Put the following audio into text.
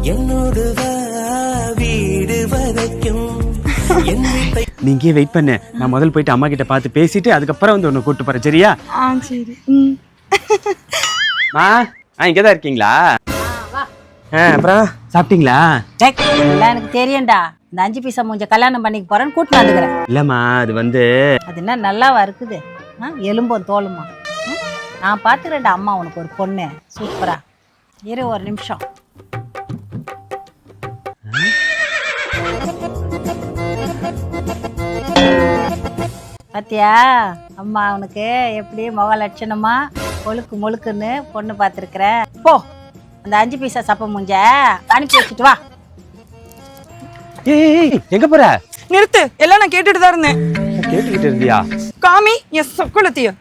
என்னோடு வீடு வரைக்கும் நீங்க வெயிட் பண்ணு, நான் முதல்ல போயிட்டு அம்மா கிட்ட பார்த்து பேசிட்டு அதுக்கப்புறம் வந்து உன்னை கூட்டு போறேன், சரியா? சரி. இங்கதான் இருக்கீங்களா? அப்புறம் சாப்பிட்டீங்களா? எல்லாம் எனக்கு தெரியும்டா. இந்த 5 பைசா மூஞ்ச கல்யாணம் பண்ணிக்க போறேன்னு கூட்டு வந்துக்கிறேன். இல்லம்மா, அது வந்து அது என்ன நல்லாவா இருக்குது? எலும்பும் தோலுமா. நான் பாத்துக்கிறேன்டா அம்மா உனக்கு ஒரு பொண்ணு சூப்பரா. இரு ஒரு நிமிஷம். பாத்தியா அம்மா உனக்கு எப்படி முக லட்சணமா கொழுக்கு முழுக்குன்னு பொண்ணு பார்த்துருக்குறேன். போ அந்த 5 பைசா சப்ப மூஞ்ச அனுப்பி வச்சுட்டு வா. ஏய் எங்க போற? நிறுத்து, எல்லாம் நான் கேட்டுட்டு தான் இருந்தேன். கேட்டுக்கிட்டு இருந்தியா? காமி என் சொக்குலத்திய